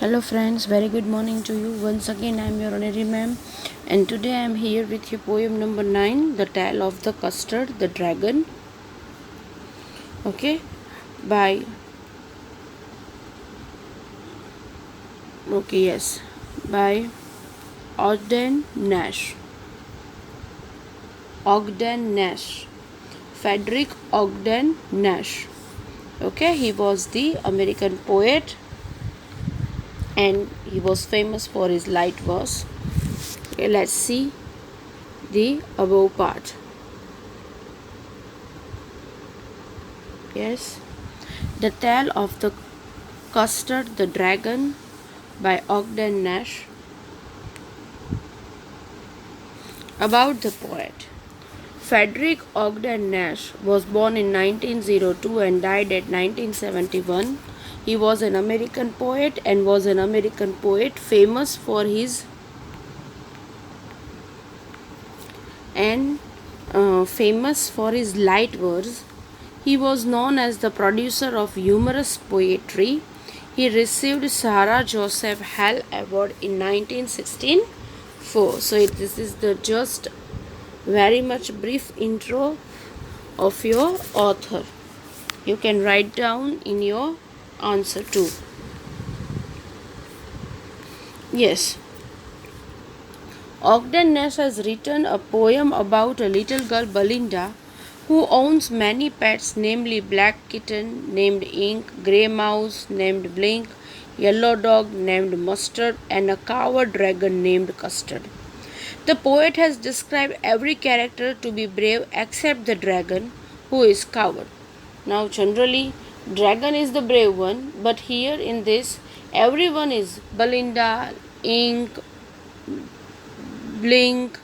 Hello friends, very good morning to you. Once again I am your honorary ma'am, and today I am here with your poem number 9, The Tale of the Custard, the Dragon. Okay, by by Ogden Nash. Ogden Nash. Frederick Ogden Nash. Okay, he was the American poet and he was famous for his light verse. Okay, let's see the above part. Yes, The Tale of the Custard the Dragon by Ogden Nash. About the poet. Frederick Ogden Nash was born in 1902 and died at 1971. He was an American poet and was an American poet famous for his light verse. He was known as the producer of humorous poetry. He received Sarah Joseph Hall Award in 1964. So this is the just very much brief intro of your author. You can write down in your answer too. Yes. Ogden Nash has written a poem about a little girl, Belinda, who owns many pets, namely black kitten named Ink, grey mouse named Blink, yellow dog named Mustard, and a coward dragon named Custard. The poet has described every character to be brave except the dragon, who is coward. Now generally, dragon is the brave one, but here in this, everyone is Belinda, Ink, Blink,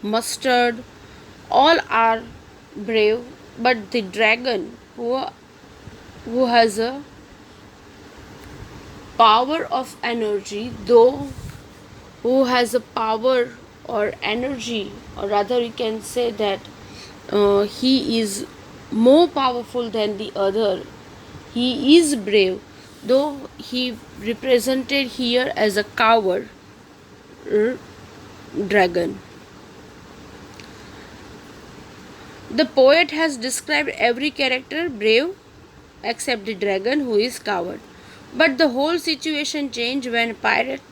Mustard, all are brave, but the dragon who has a power of energy, though who has a power or energy, or rather you can say that he is more powerful than the other. He is brave, though he represented here as a coward dragon. The poet has described every character brave except the dragon, who is coward. But the whole situation changed when pirate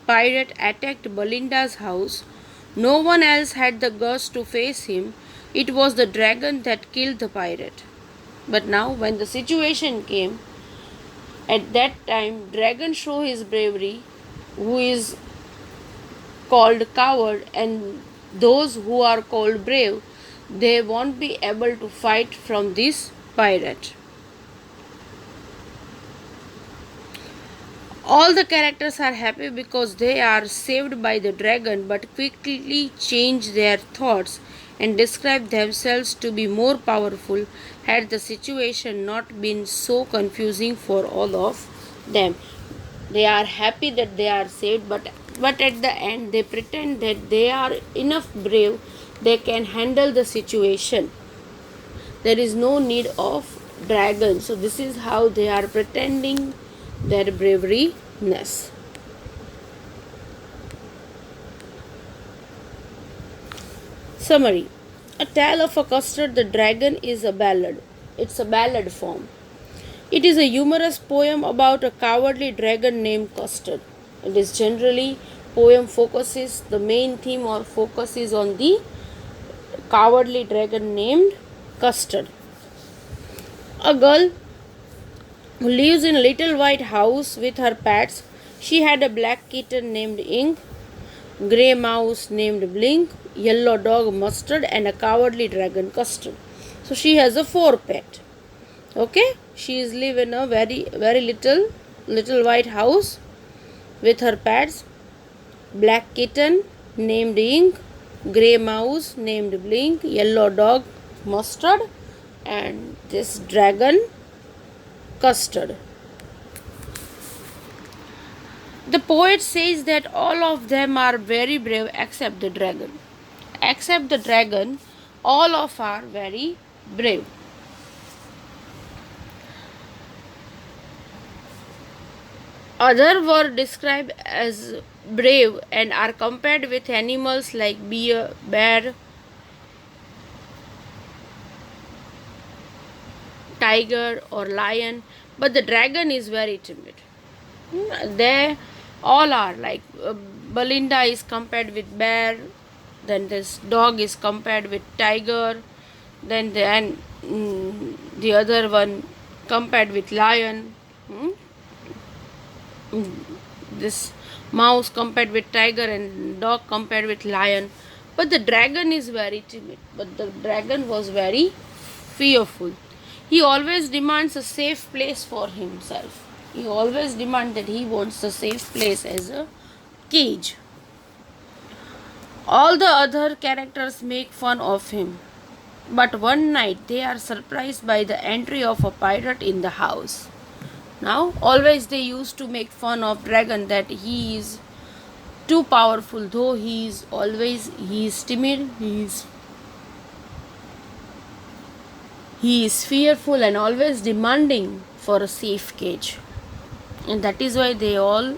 attacked Belinda's house. No one else had the guts to face him. It was the dragon that killed the pirate. But now when the situation came, at that time dragon show his bravery, who is called coward, and those who are called brave, they won't be able to fight from this pirate. All the characters are happy because they are saved by the dragon, but quickly change their thoughts and describe themselves to be more powerful had the situation not been so confusing for all of them. They are happy that they are saved, but at the end they pretend that they are enough brave, they can handle the situation. There is no need of dragon. So this is how they are pretending their braveryness. Summary. A Tale of a Custard the Dragon is a ballad. It's a ballad form. It is a humorous poem about a cowardly dragon named Custard. It is generally the main theme or focus is on the cowardly dragon named Custard. A girl who lives in a little white house with her pets. She had a black kitten named Ink, grey mouse named Blink, yellow dog Mustard, and a cowardly dragon Custard. So she has a 4 pet. Okay, she is live in a very little white house with her pets. Black kitten named Ink, grey mouse named Blink, yellow dog Mustard, and this dragon Custard. The poet says that all of them are very brave except the dragon. Except the dragon, all of are very brave. Others were described as brave and are compared with animals like bear, tiger, or lion, but the dragon is very timid. They all are like Belinda is compared with bear, then this dog is compared with tiger, the other one compared with lion. Hmm? This mouse compared with tiger and dog compared with lion, but the dragon is very timid, but the dragon was very fearful. He always demands a safe place for himself. He always demands that he wants a safe place as a cage. All the other characters make fun of him, but one night they are surprised by the entry of a pirate in the house. Now, always they used to make fun of dragon that he is too powerful, though he is timid, he is fearful and always demanding for a safe cage. And that is why they all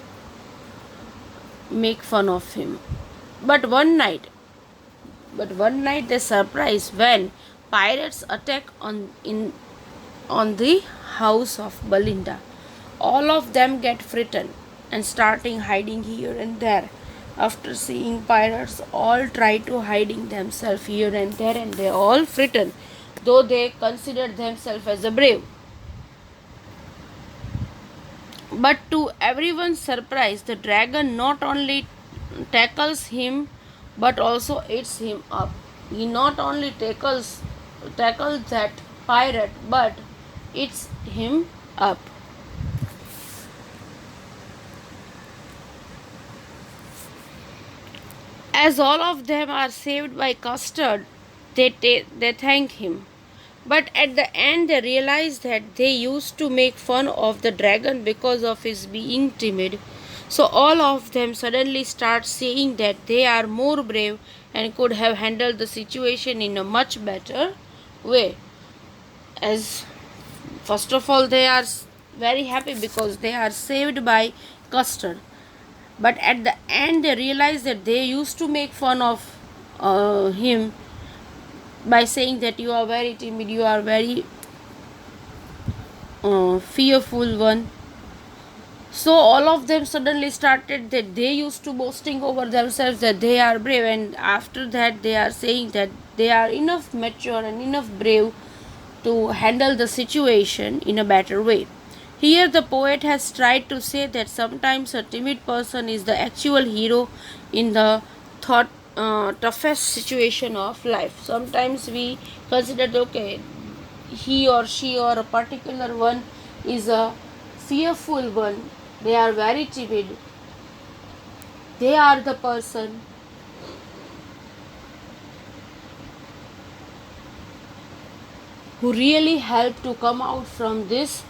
make fun of him. But one night they surprise when pirates attack on the house of Belinda. All of them get frightened and starting hiding here and there. After seeing pirates, all try to hiding themselves here and there, and they all frightened, though they consider themselves as a brave. But to everyone's surprise, the dragon not only tackles him but also eats him up. He not only tackles that pirate but eats him up. As all of them are saved by Custard, they thank him. But at the end, they realize that they used to make fun of the dragon because of his being timid. So all of them suddenly start saying that they are more brave and could have handled the situation in a much better way. As first of all, they are very happy because they are saved by Custard. But at the end, they realize that they used to make fun of him by saying that you are very timid, you are very fearful one. So all of them suddenly started that they used to boasting over themselves that they are brave, and after that they are saying that they are enough mature and enough brave to handle the situation in a better way. Here the poet has tried to say that sometimes a timid person is the actual hero in the toughest situation of life. Sometimes we consider that, okay, he or she or a particular one is a fearful one, they are very timid, they are the person who really help to come out from this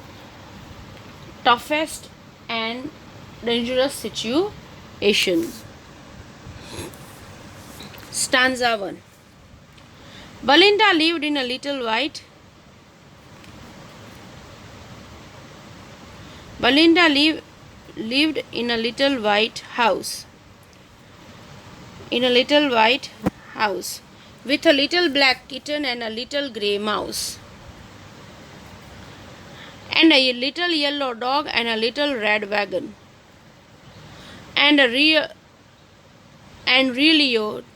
toughest and dangerous situation. Stanza 1. Belinda lived in a little white Belinda lived in a little white house. With a little black kitten and a little grey mouse. And a little yellow dog and a little red wagon. And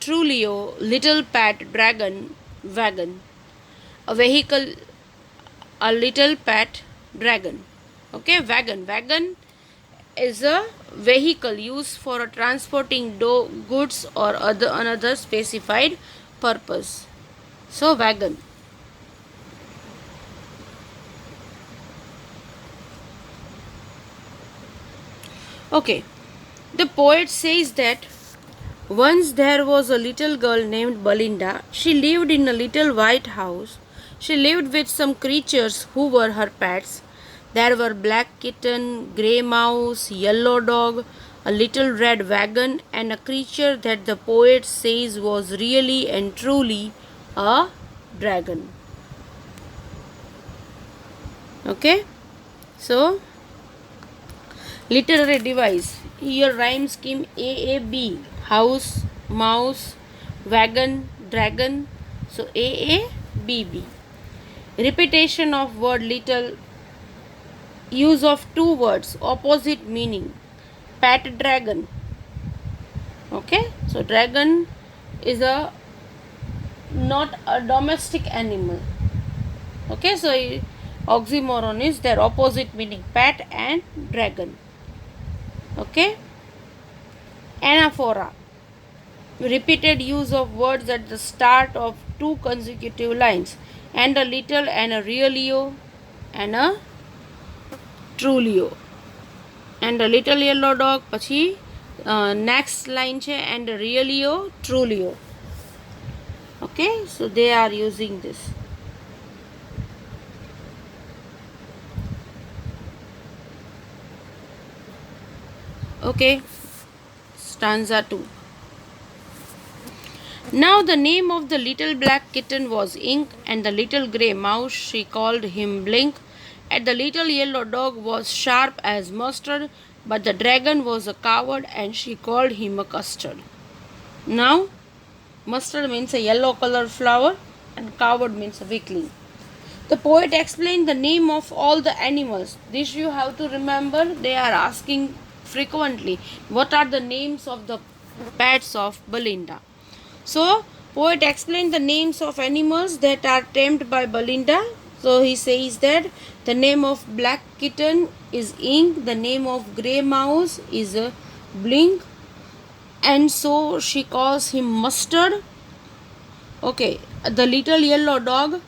Trulio, little pet dragon wagon. A vehicle, a little pet dragon. Okay, wagon is a vehicle used for transporting goods or another specified purpose. So wagon. Okay, the poet says that once there was a little girl named Belinda. She lived in a little white house. She lived with some creatures who were her pets. There were black kitten, grey mouse, yellow dog, a little red wagon, and a creature that the poet says was really and truly a dragon. Okay, so Literary device. Here rhyme scheme AAB. House, mouse, wagon, dragon. So AABB. Repetition of word little. Use of two words opposite meaning. Pet dragon. Okay, so dragon is a not a domestic animal. Okay, so oxymoron is their opposite meaning, pet and dragon. Okay, anaphora. Repeated use of words at the start of two consecutive lines. And a little, and a realio, and a trulio. And a little yellow dog. Pachi next line che and a realio, trulio. Okay, so they are using this. Okay, stanza 2. Now the name of the little black kitten was Ink, and the little grey mouse she called him Blink, and the little yellow dog was Sharp as mustard, but the dragon was a coward and she called him a custard. Now, mustard means a yellow colored flower and coward means a weakling. The poet explained the name of all the animals. This you have to remember. They are asking frequently what are the names of the pets of Belinda. So, poet explained the names of animals that are tamed by Belinda. So, he says that the name of black kitten is Ink, the name of grey mouse is Blink, and so she calls him Mustard. Okay, the little yellow dog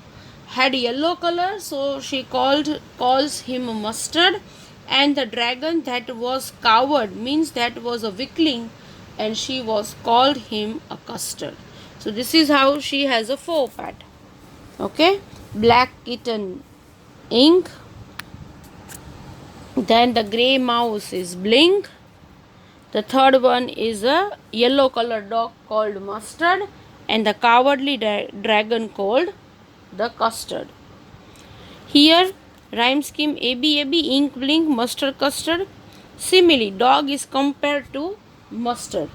had yellow color, so she calls him Mustard, and the dragon that was coward means that was a weakling, and she was called him a custard. So this is how she has a four part. Okay, black kitten Ink, then the grey mouse is Blink, the third one is a yellow colored dog called Mustard, and the cowardly dragon called the custard. Here rhyme scheme ABAB, Ink, Blink, Mustard, custard. Simile, dog is compared to mustard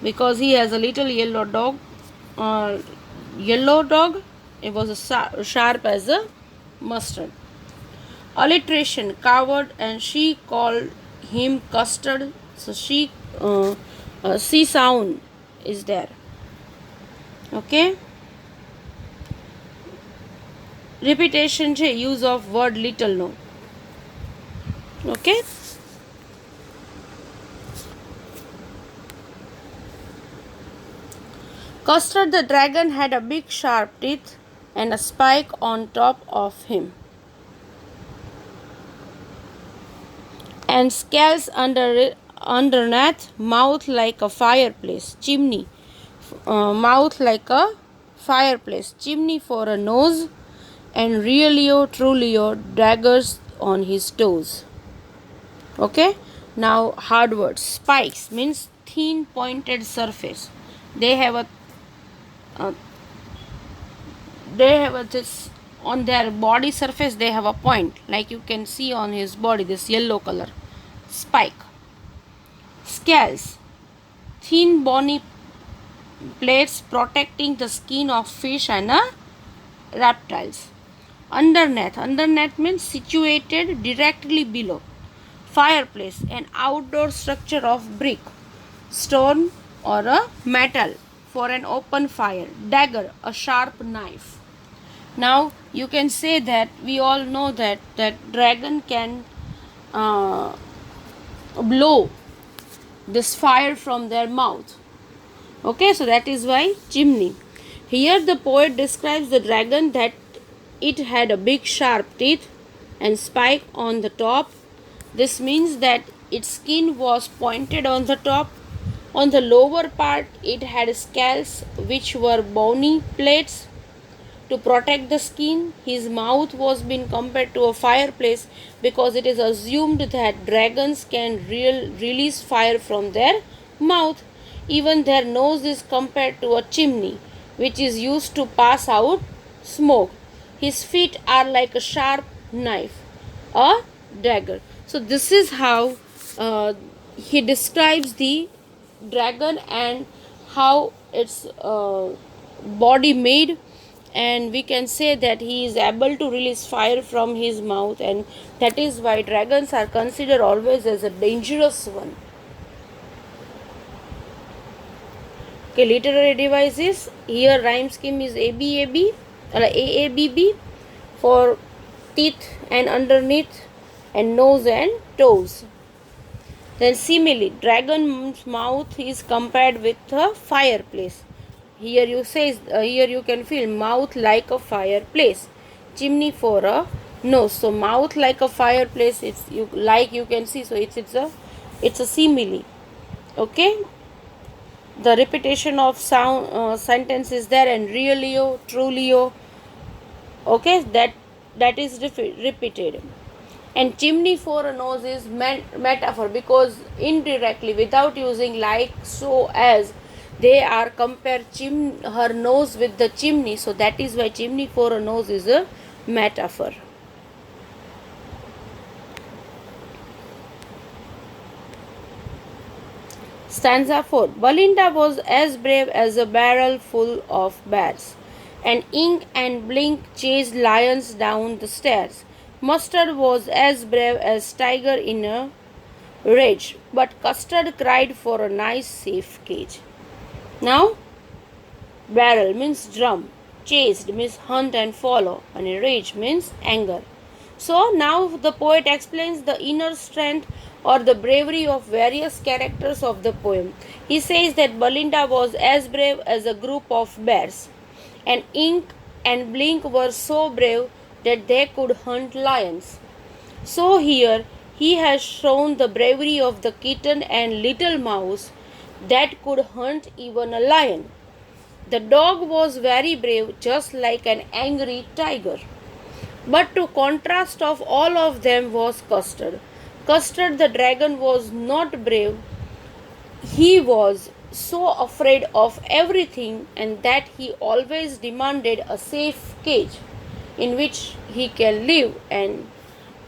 because he has a little yellow dog. It was a sharp as a mustard. Alliteration, coward and she called him custard. So she C sound is there. Okay. Repetition che use of word little no. Okay. Custard the dragon had a big sharp teeth and a spike on top of him, and scales underneath, mouth like a fireplace, chimney, mouth like a fireplace, chimney for a nose, and realio trulio, daggers on his toes. Okay, now hard words. Spikes means thin pointed surface. They have a this on their body surface. They have a point, like you can see on his body, this yellow color spike. Scales, thin bony plates protecting the skin of fish and reptiles. Underneath means situated directly below. Fireplace, an outdoor structure of brick, stone or a metal for an open fire. Dagger, a sharp knife. Now you can say that we all know that dragon can blow this fire from their mouth. Okay, so that is why chimney. Here the poet describes the dragon that it had a big sharp teeth and spike on the top. This means that its skin was pointed on the top. On the lower part it had scales which were bony plates to protect the skin. His mouth was being compared to a fireplace because it is assumed that dragons can release fire from their mouth. Even their nose is compared to a chimney which is used to pass out smoke. His feet are like a sharp knife. A dagger. So this is how he describes the dragon and how its body made, and we can say that he is able to release fire from his mouth, and that is why dragons are considered always as a dangerous one. Okay, literary devices. Here rhyme scheme is ABAB or AABB for teeth and underneath and nose and toes. Then simile, dragon's mouth is compared with a fireplace. Here here you can feel mouth like a fireplace. Chimney for a nose. So mouth like a fireplace. You can see. So it's a simile. Okay. The repetition of sound sentence is there, and realio, trulio. Okay, that is repeated. And chimney for a nose is metaphor, because indirectly, without using like, so, as, they are compared her nose with the chimney. So that is why chimney for a nose is a metaphor. Stanza 4. Belinda was as brave as a barrel full of bears, and Ink and Blink chased lions down the stairs. Mustard was as brave as tiger in a rage, but Custard cried for a nice safe cage. Now, barrel means drum, chased means hunt and follow, and rage means anger. So now the poet explains the inner strength or the bravery of various characters of the poem. He says that Belinda was as brave as a group of bears, and Ink and Blink were so brave that they could hunt lions. So here he has shown the bravery of the kitten and little mouse that could hunt even a lion. The dog was very brave, just like an angry tiger. But to contrast of all of them was Custard. Custard the dragon was not brave. He was so afraid of everything, and that he always demanded a safe cage in which he can live and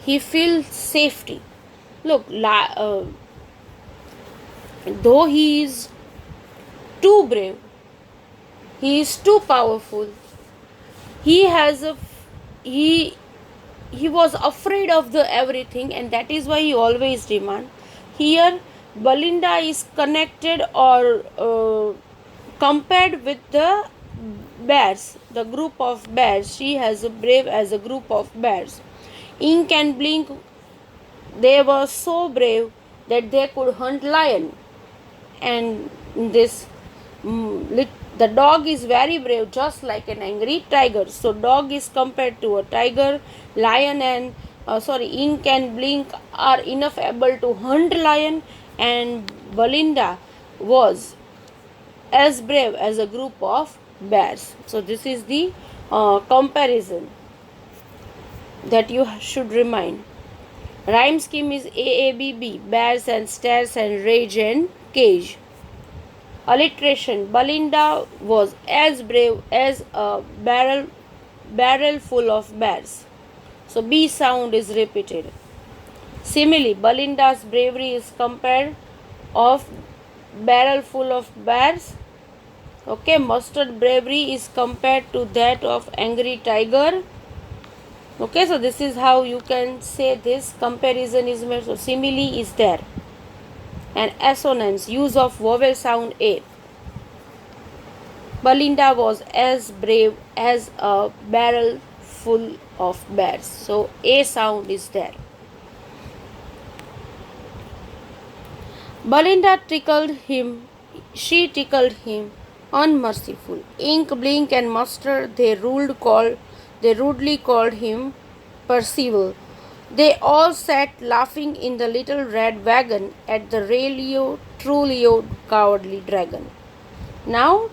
he feels safety. Look, though he is too brave, he is too powerful, he has a he was afraid of the everything, and that is why he always demand. Here Belinda is connected or compared with the bears, the group of bears. She has a brave as a group of bears. Ink and Blink, they were so brave that they could hunt lion, and this the dog is very brave, just like an angry tiger. So dog is compared to a tiger. Lion and Ink and Blink are enough able to hunt lion, and Belinda was as brave as a group of bears. So this is the comparison that you should remind. Rhyme scheme is AABB, bears and stairs and rage and cage. Alliteration, Belinda was as brave as a barrel full of bears. So B sound is repeated. Simile, Belinda's bravery is compared of barrel full of bears. Okay, Mustard bravery is compared to that of angry tiger. Okay, so this is how you can say this comparison is made. So simile is there. And assonance, use of vowel sound A. Belinda was as brave as a barrel full of bears. So A sound is there. Belinda tickled him. She tickled him. Unmerciful. Ink, Blink, and Mustard, they rudely called him Percival. They all sat laughing in the little red wagon at the Railio Trulio cowardly dragon. Now,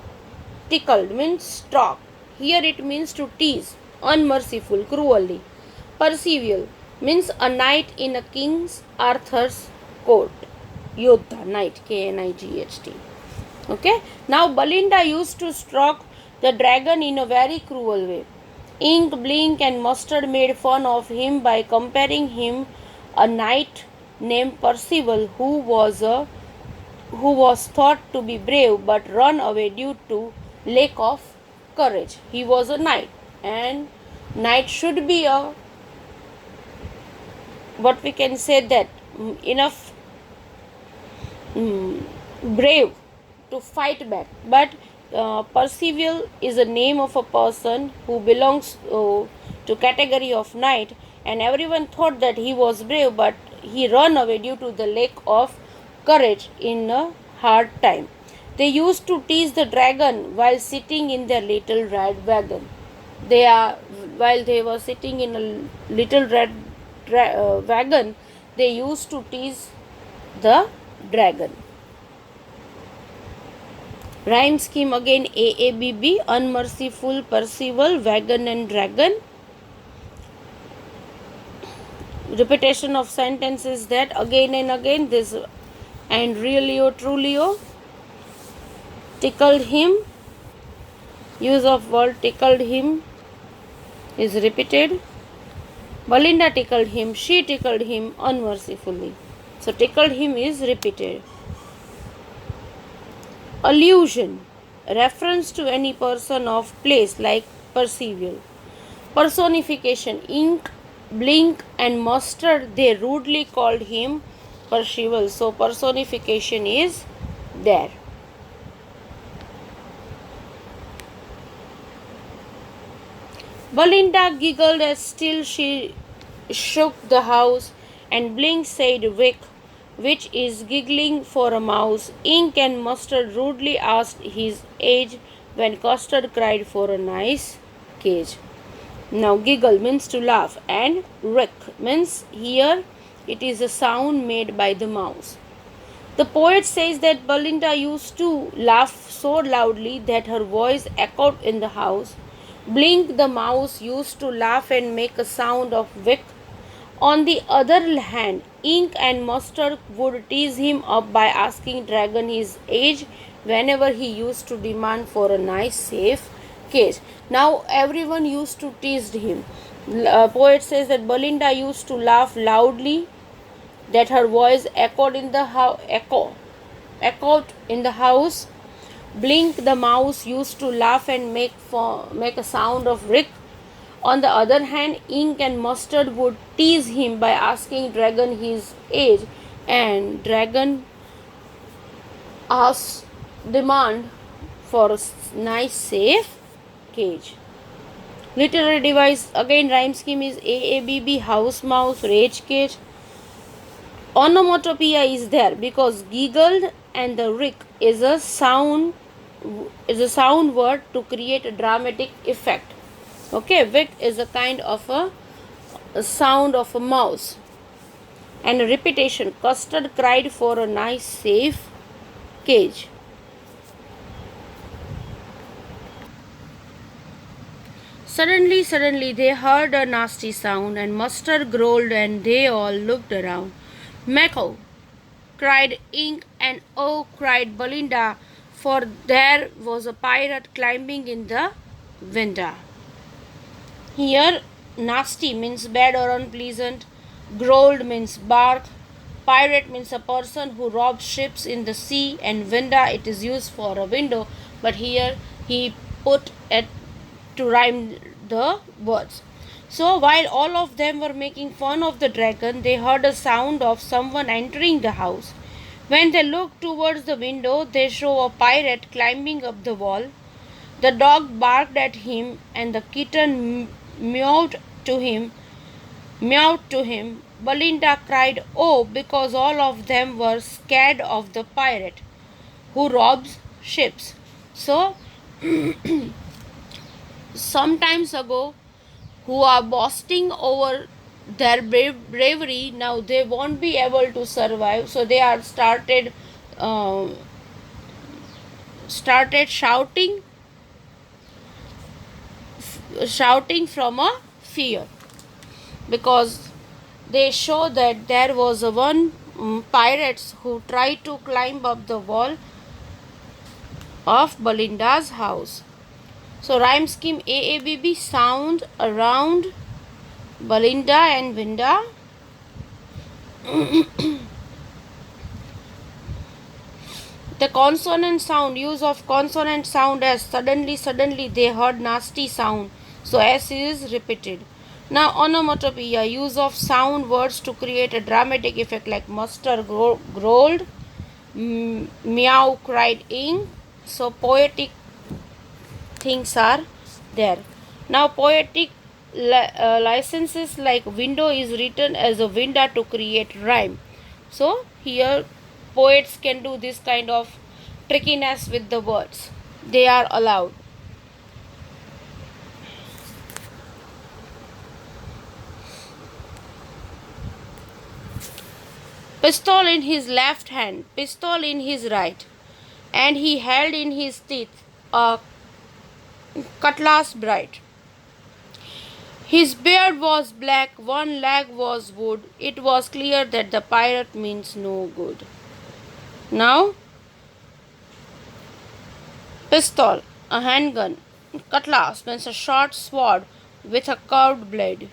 tickled means stalk. Here it means to tease. Unmerciful, cruelly. Percival means a knight in a King Arthur's court. Yodha, knight, Knight. Okay. Now, Belinda used to stroke the dragon in a very cruel way. Ink, Blink, and Mustard made fun of him by comparing him a knight named Percival who was thought to be brave but run away due to lack of courage. He was a knight, and knight should be a, what we can say, that enough brave to fight back. But Percival is a name of a person who belongs to category of knight, and everyone thought that he was brave, but he ran away due to the lack of courage in a hard time. They used to tease the dragon while sitting in their little red wagon. While they were sitting in a little red wagon, they used to tease the dragon. Rhyme scheme again: AABB, unmerciful, Percival, wagon and dragon. Repetition of sentences that again and again, this and realio trulio, tickled him, use of word tickled him is repeated. Belinda tickled him, she tickled him unmercifully. So tickled him is repeated. Allusion, reference to any person of place like Percival. Personification, ink, blink and mustard, they rudely called him Percival. So personification is there. Belinda giggled as still she shook the house, and Blink said, "Wick, which is giggling for a mouse." Ink and Mustard rudely asked his age when Custard cried for a nice cage. Now giggle means to laugh, and Rick means here it is a sound made by the mouse. The poet says that Belinda used to laugh so loudly that her voice echoed in the house. Blink the mouse used to laugh and make a sound of wick. On the other hand, Ink and Mustard would tease him up by asking Dragon his age whenever he used to demand for a nice safe cage. Now everyone used to tease him. Poet says that Belinda used to laugh loudly, that her voice echoed in the house. Blink the mouse used to laugh and make a sound of Rick. On the other hand, Ink and Mustard would tease him by asking Dragon his age, and Dragon demand for a nice safe cage. Literary device, again rhyme scheme is AABB, house, mouse, rage cage. Onomatopoeia is there because giggled and the Rick is a sound word to create a dramatic effect. Okay, Vic is a kind of a sound of a mouse. And a repetition, Custard cried for a nice safe cage. Suddenly they heard a nasty sound, and Mustard growled, and they all looked around. Mako, cried Ink, and oh, cried Belinda, for there was a pirate climbing in the window. Here, nasty means bad or unpleasant, growled means bark, pirate means a person who robs ships in the sea, and window, it is used for a window, but here he put it to rhyme the words. So while all of them were making fun of the dragon, they heard a sound of someone entering the house. When they looked towards the window, they saw a pirate climbing up the wall. The dog barked at him, and the kitten meowed to him. Belinda cried, "Oh," because all of them were scared of the pirate who robs ships. So, sometimes ago, who are boasting over their bravery, now they won't be able to survive, so they are started shouting from a fear, because they show that there was a one pirates who tried to climb up the wall of Belinda's house. So rhyme scheme AABB, sound around Belinda and Winda. The consonant sound, use of consonant sound as suddenly they heard nasty sound. So S is repeated. Now onomatopoeia, use of sound words to create a dramatic effect like muster growled, meow cried ing. So poetic things are there. Now poetic licenses like window is written as a window to create rhyme. So here poets can do this kind of trickiness with the words. They are allowed. Pistol in his left hand, pistol in his right, and he held in his teeth a cutlass bright. His beard was black, one leg was wood. It was clear that the pirate means no good. Now, pistol, a handgun. Cutlass means a short sword with a curved blade.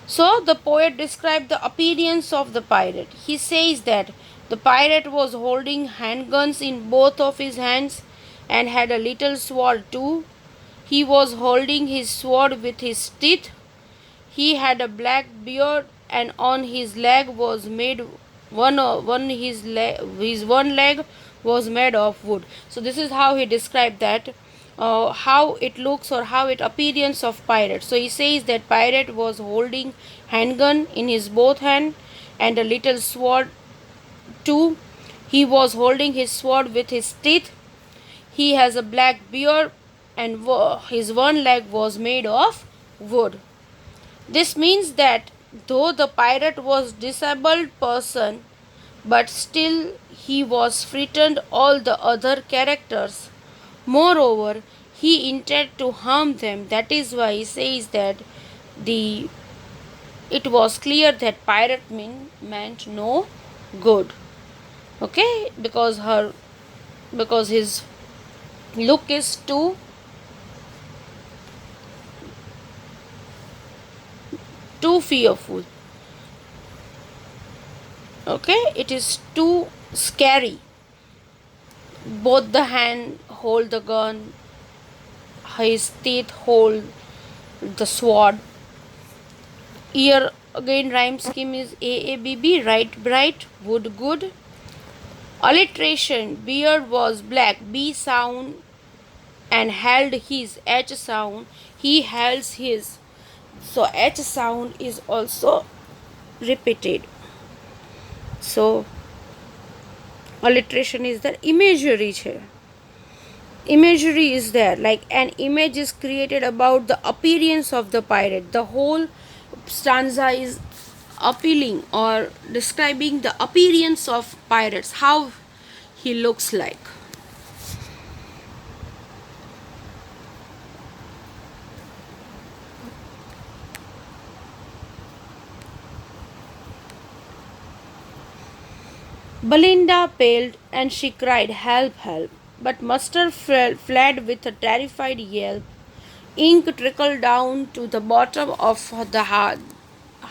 So, the poet described the appearance of the pirate. He says that the pirate was holding handguns in both of his hands and had a little sword too. He was holding his sword with his teeth. He had a black beard, and on his leg was made his one leg was made of wood. So this is how he described that, how it looks or how it appearance of pirate. So he says that pirate was holding handgun in his both hand and a little sword too. He was holding his sword with his teeth. He has a black beard, and his one leg was made of wood. This means that though the pirate was disabled person, but still he was frightened all the other characters. Moreover, he intended to harm them. That is why he says that the it was clear that pirate meant no good. Okay, because his look is too fearful. Okay, it is too scary. Both the hand hold the gun, his teeth hold the sword. Here again rhyme scheme is AABB, right bright, wood good. Alliteration, beard was black, B sound and held his, H sound, he held his. So H sound is also repeated. So alliteration is the imagery છે. Imagery is there, like an image is created about the appearance of the pirate. The whole stanza is appealing or describing the appearance of pirates, how he looks like. Belinda paled and she cried, "Help, help!" But Mustard fled with a terrified yelp. Ink trickled down to the bottom of the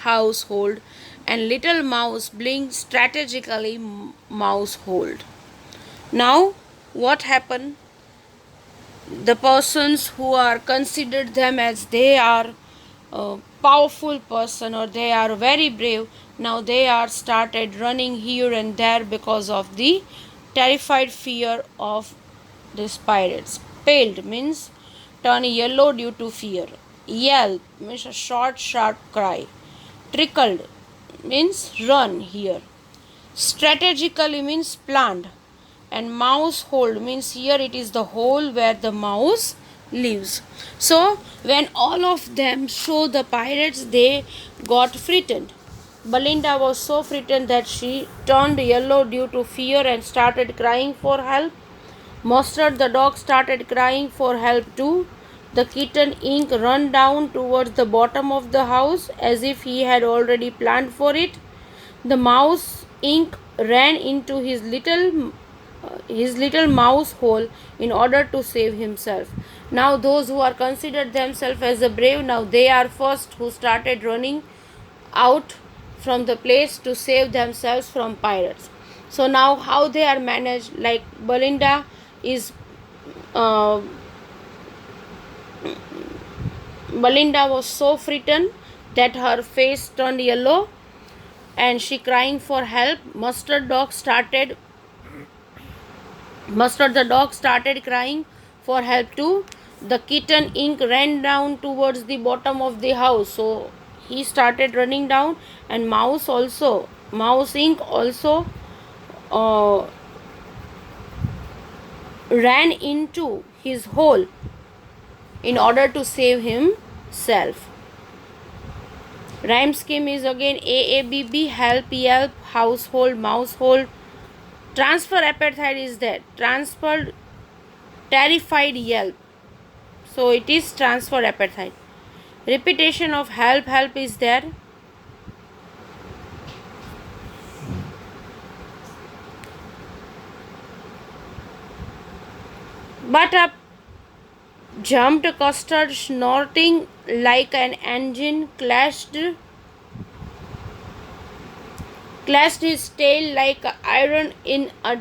household, and little Mouse blinked strategically mousehold. Now, what happened? The persons who are considered them as they are a powerful person or they are very brave, now they are started running here and there because of the terrified fear of these pirates. Paled means turn yellow due to fear. Yelp means a short sharp cry. Trickled means run here. Strategically means planned. And mouse hold means here it is the hole where the mouse lives. So when all of them saw the pirates, they got frightened. Belinda was so frightened that she turned yellow due to fear and started crying for help. Mustard the dog started crying for help too. The kitten Ink ran down towards the bottom of the house as if he had already planned for it. The mouse Ink ran into his little mouse hole in order to save himself. Now those who are considered themselves as a brave, now they are first who started running out from the place to save themselves from pirates. So now how they are managed, like Belinda is uh, Belinda was so frightened that her face turned yellow and she crying for help. Mustard the dog started crying for help too. The kitten Ink ran down towards the bottom of the house. So he started running down, and Mouse Ink also uh, ran into his hole in order to save himself. Rhyme scheme is again AABB, help, yelp, household, mousehold. Transfer appetite is there. Transferred terrified yelp. So it is transfer appetite. Repetition of help is there. But up jumped Custard, snorting like an engine, clashed his tail like iron in a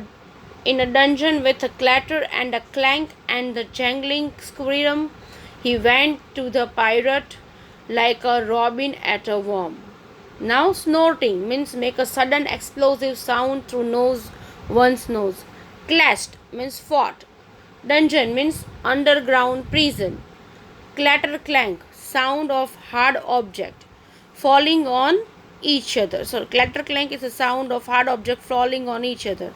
dungeon with a clatter and a clank and the jangling scream. He went to the pirate like a robin at a worm. Now snorting means make a sudden explosive sound through one's nose. Clashed means fought. Dungeon means underground prison. Clatter clank, sound of hard object falling on each other. So clatter clank is a sound of hard object falling on each other.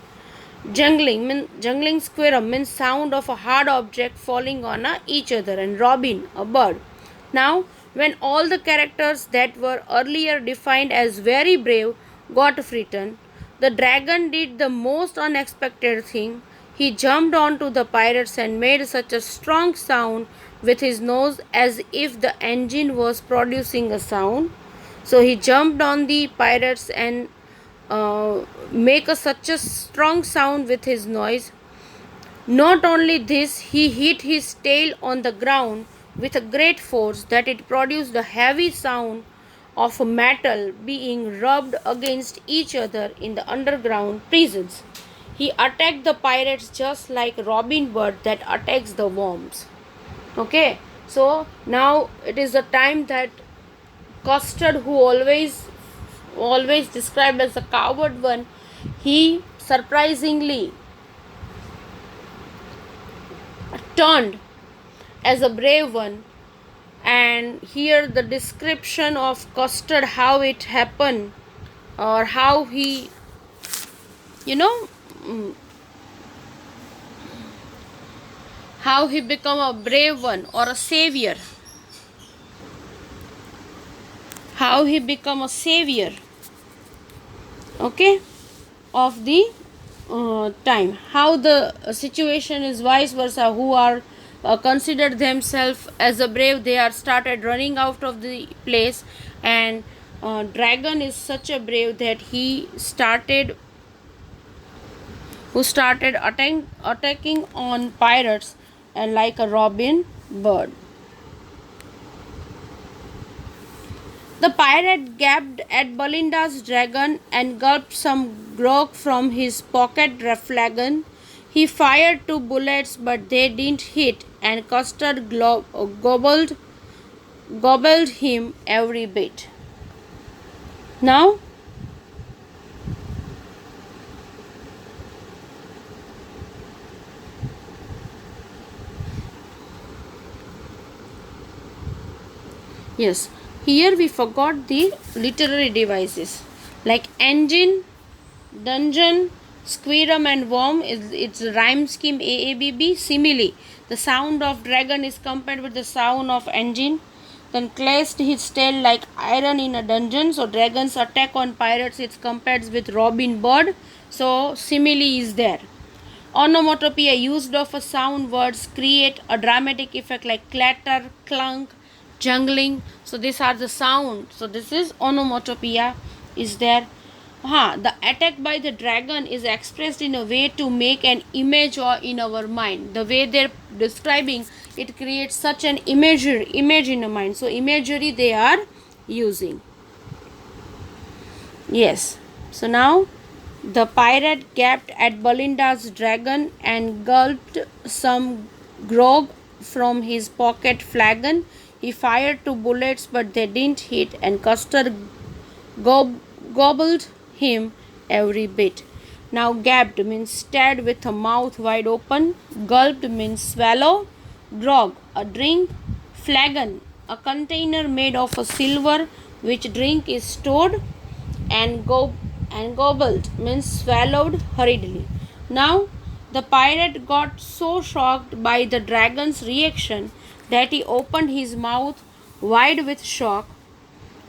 Jungling squirm means sound of a hard object falling on each other. And robin, a bird. Now, when all the characters that were earlier defined as very brave got frightened, the dragon did the most unexpected thing. He jumped onto the pirates and made such a strong sound with his nose as if the engine was producing a sound. So he jumped on the pirates and such a strong sound with his noise. Not only this, he hit his tail on the ground with a great force that it produced a heavy sound of metal being rubbed against each other in the underground prisons. He attacked the pirates just like Robin Hood that attacks the worms. Okay, so now it is the time that Custard, who always described as a coward one, he surprisingly turned as a brave one. And here the description of Custard, how it happened, or how he, how he become a brave one or a savior. How he become a savior, okay, of the time. How the situation is vice versa. Who are considered themselves as a brave, they are started running out of the place, and dragon is such a brave that he started attacking on pirates and like a robin bird. The pirate gaped at Belinda's dragon and gulped some grog from his pocket flagon. He fired 2 bullets, but they didn't hit, and Custard gobbled him every bit. Now, yes, here we forgot the literary devices like engine, dungeon, squirm and worm. It's rhyme scheme AABB. Simile, the sound of dragon is compared with the sound of engine. Then clashed his tail like iron in a dungeon. So dragon's attack on pirates is compared with Robin Bird. So simile is there. Onomatopoeia, used of a sound words, create a dramatic effect like clatter, clunk, jungling. So these are the sound. So this is onomatopoeia is there. The attack by the dragon is expressed in a way to make an image or in our mind. The way they're describing, it creates such an image in the mind. So imagery they are using. Yes. So now the pirate gaped at Belinda's dragon and gulped some grog from his pocket flagon. He fired 2 bullets, but they didn't hit, and Custer gobbled him every bit. Now, gabbed means stared with a mouth wide open. Gulped means swallow. Grog, a drink. Flagon, a container made of a silver which drink is stored. And gobbled means swallowed hurriedly. Now, the pirate got so shocked by the dragon's reaction that he opened his mouth wide with shock.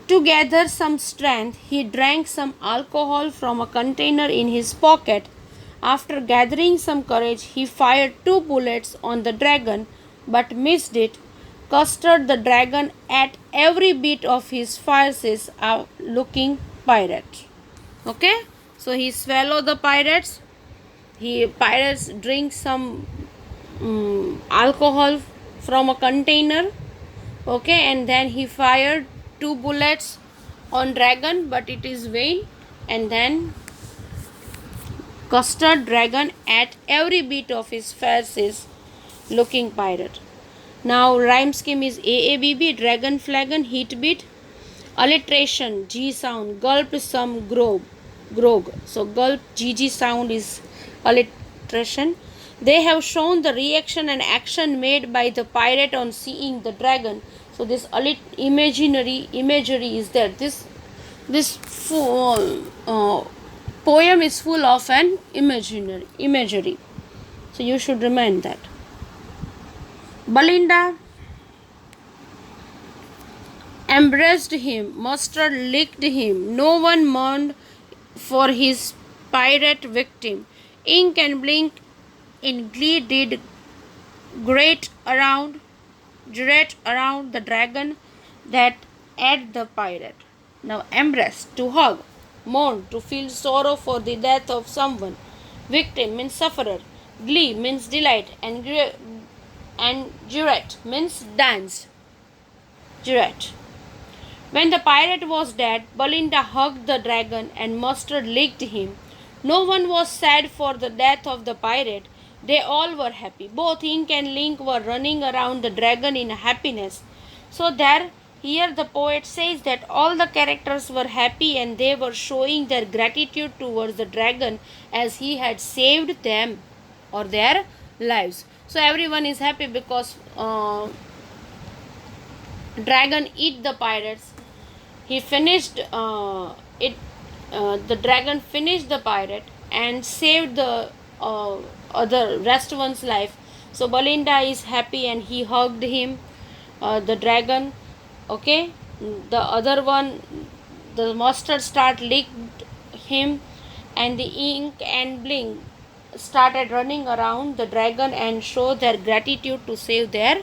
To gather some strength, he drank some alcohol from a container in his pocket. After gathering some courage, he fired 2 bullets on the dragon but missed it. Custered the dragon at every beat of his fiercest looking pirate. Okay? So he swallowed the pirates. Pirates drink some alcohol from a container. Okay, and then he fired 2 bullets on dragon, but it is vain, and then custered dragon at every beat of his fiercest looking pirate. Now rhyme scheme is AABB, dragon flagon, heat beat, alliteration, G sound, gulped some grog. So gulp GG sound is alliteration. They have shown the reaction and action made by the pirate on seeing the dragon. So this imagery is there. This poem is full of an imagery. So you should remind that. Belinda embraced him. Mustard licked him. No one mourned for his pirate victim. Ink and Blink in glee did great around the dragon that ate the pirate. Now embrace, to hug. Mourn, to feel sorrow for the death of someone. Victim means sufferer. Glee means delight. And gyrate means dance. Gyrate. When the pirate was dead, Belinda hugged the dragon and Mustard licked him. No one was sad for the death of the pirate. They all were happy. Both Ink and Link were running around the dragon in happiness. So here the poet says that all the characters were happy and they were showing their gratitude towards the dragon as he had saved them or their lives. So everyone is happy because dragon eat the pirates. He finished it. The dragon finished the pirate and saved the other rest one's life. So Belinda is happy and he hugged him, the dragon. Okay, the other one, the mustard start licked him, and the Ink and Blink started running around the dragon and show their gratitude to save their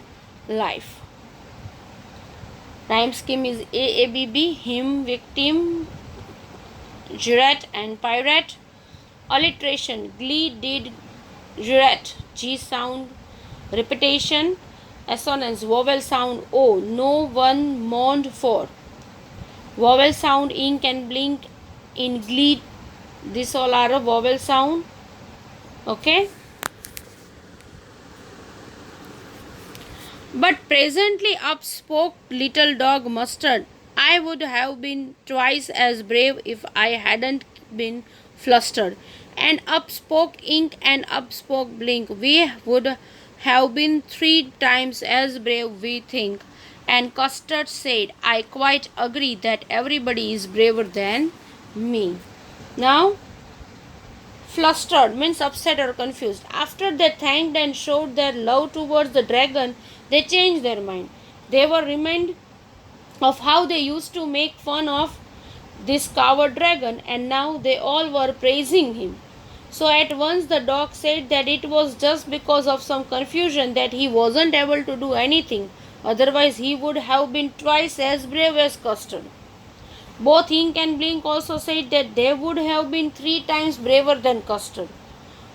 life. Rhyme scheme is AABB, him, victim, gyrate and pirate. Alliteration, glee did gyrate, G sound. Repetition, assonance, vowel sound O, no one mourned for. Vowel sound, Ink and Blink in glee, this all are a vowel sound. Okay. But presently up spoke little dog Mustard. I would have been twice as brave if I hadn't been flustered. And up spoke Ink and up spoke Blink. We would have been 3 times as brave, we think. And Custard said, I quite agree that everybody is braver than me. Now, flustered means upset or confused. After they thanked and showed their love towards the dragon, they changed their mind. They were reminded of how they used to make fun of this coward dragon, and now they all were praising him. So at once the dog said that it was just because of some confusion that he wasn't able to do anything. Otherwise he would have been twice as brave as Custard. Both Ink and Blink also said that they would have been 3 times braver than Custard.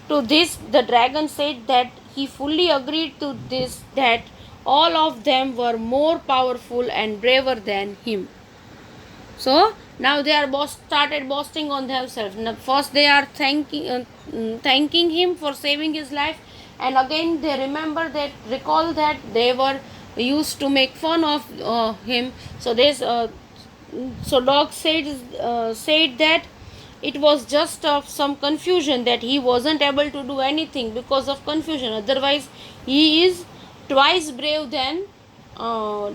To this the dragon said that he fully agreed to this, that all of them were more powerful and braver than him. So Now they are started boasting on themselves. Now first they are thanking him for saving his life, and again they recall that they were used to make fun of him. So this so dog said that it was just of some confusion, that he wasn't able to do anything because of confusion. Otherwise he is twice brave than uh,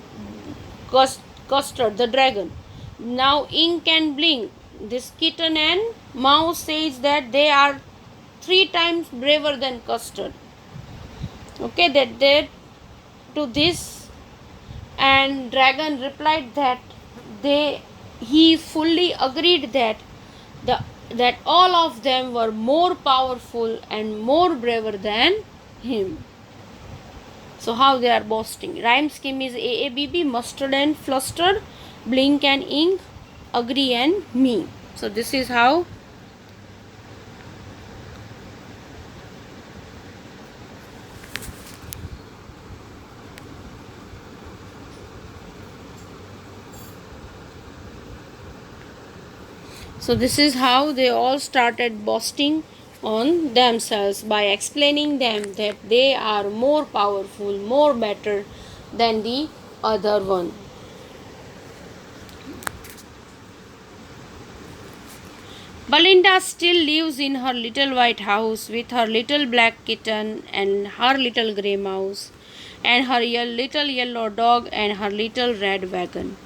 Custard the dragon. Now Ink and Blink, this kitten and mouse, says that they are 3 times braver than Custard. Okay, that they to this, and dragon replied that he fully agreed that the that all of them were more powerful and more braver than him. So how they are boasting? Rhyme scheme is AABB, mustard and flustered, blink and ink, agree and me. So this is how they all started boasting on themselves by explaining them that they are more powerful, more better than the other one. Belinda still lives in her little white house with her little black kitten and her little grey mouse and her little yellow dog and her little red wagon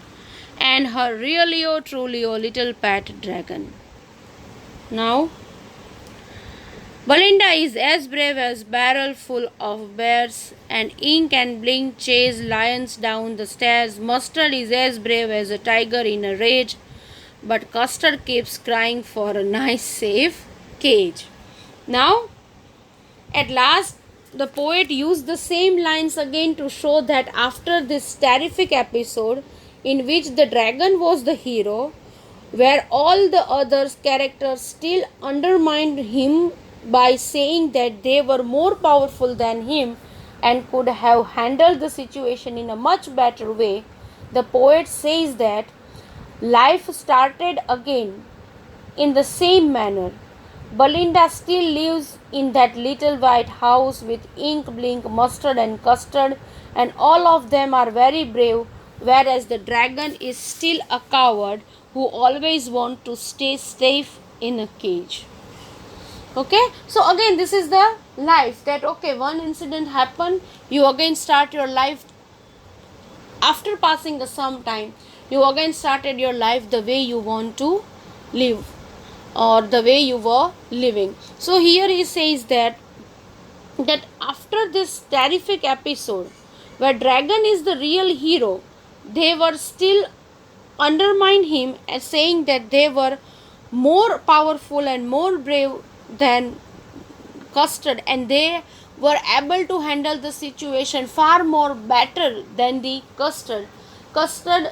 and her really truly little pet dragon. Now, Belinda is as brave as barrel full of bears, and Ink and Blink chase lions down the stairs. Mustard is as brave as a tiger in a rage, but Custard keeps crying for a nice safe cage. Now, at last, the poet used the same lines again to show that after this terrific episode, in which the dragon was the hero, where all the other characters still undermined him by saying that they were more powerful than him and could have handled the situation in a much better way, the poet says that life started again in the same manner. Belinda still lives in that little white house with Ink, Blink, Mustard and Custard, and all of them are very brave, whereas the dragon is still a coward who always wants to stay safe in a cage. Okay, so again this is the life that one incident happened, you again start your life after passing some time, you again started your life the way you want to live or the way you were living. So here he says that after this terrific episode where dragon is the real hero, they were still undermine him as saying that they were more powerful and more brave than Custard, and they were able to handle the situation far more better than the Custard. Custard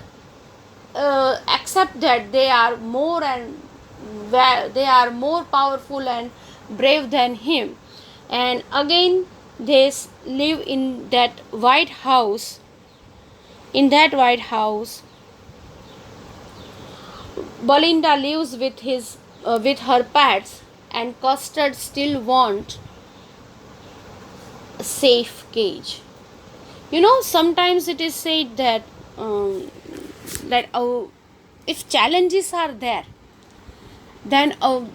accept that they are more powerful and brave than him, and again they live in that white house. In that white house, Belinda lives with her pets, and Custard still want a safe cage. Sometimes it is said that if challenges are there, then a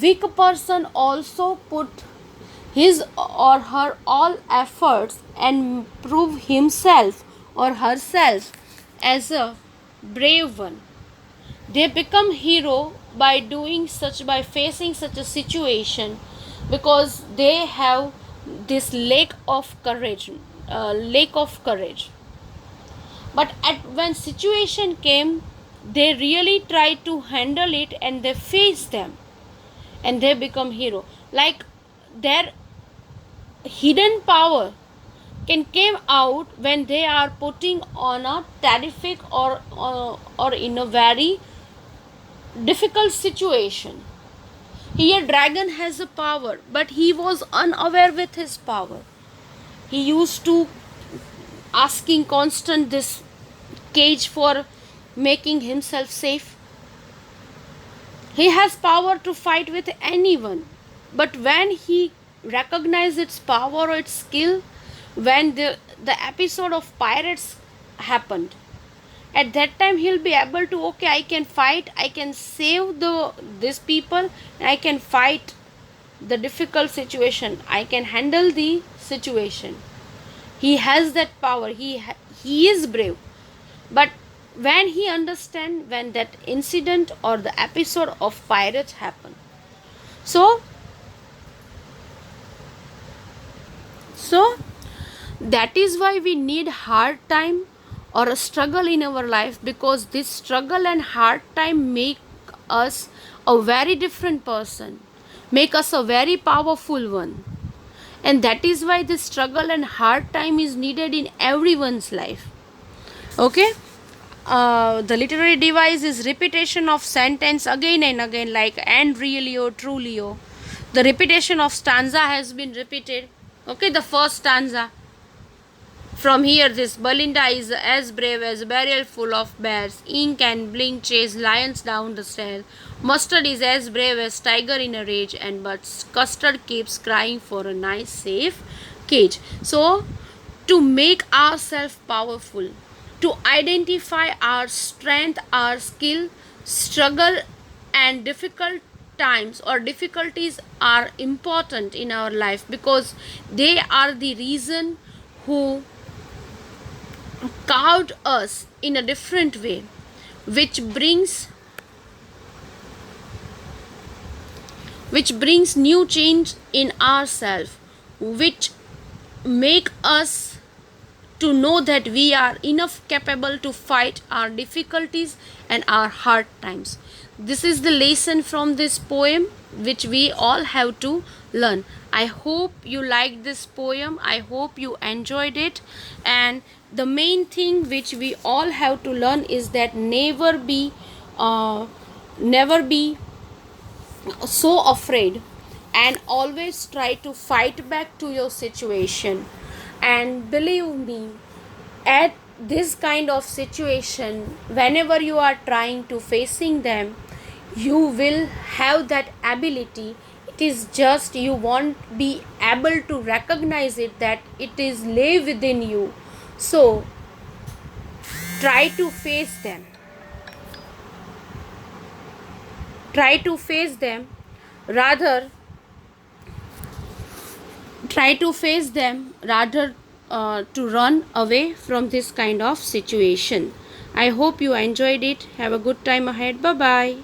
weak person also put his or her all efforts and prove himself or herself as a brave one. They become hero by facing such a situation, because they have this lack of courage. But when situation came, they really try to handle it and they face them, and they become hero. Like their hidden power can come out when they are putting on a terrific or in a very difficult situation. Here dragon has a power, but he was unaware with his power. He used to asking constant this cage for making himself safe, He has power to fight with anyone. But when he recognizes its power or its skill, when the episode of Pirates happened, at that time he'll be able to, okay, I can fight, I can save these people, I can fight the difficult situation, I can handle the situation. He has that power. He is brave. But when he understand when that incident or the episode of pirates happened, so so that is why we need hard time or a struggle in our life, because this struggle and hard time make us a very different person, make us a very powerful one. And that is why this struggle and hard time is needed in everyone's life. Okay. The literary device is repetition of sentence again and again, like and really or truly or. The repetition of stanza has been repeated. Okay, the first stanza. From here, this Belinda is as brave as a barrel full of bears. Ink and blink chase lions down the stairs. Mustard is as brave as tiger in a rage, and but Custard keeps crying for a nice safe cage. So, to make ourselves powerful, to identify our strength, our skill, struggle, and difficult times or difficulties are important in our life, because they are the reason who carved us in a different way, which brings new change in ourselves, which make us to know that we are enough capable to fight our difficulties and our hard times. This is the lesson from this poem which we all have to learn. I hope you liked this poem. I hope you enjoyed it. And the main thing which we all have to learn is that never be so afraid, and always try to fight back to your situation. And believe me, at this kind of situation, whenever you are trying to facing them, you will have that ability. It is just you won't be able to recognize it, that it is lay within you. So try to face them, rather to run away from this kind of situation. I hope you enjoyed it. Have a good time ahead. Bye bye.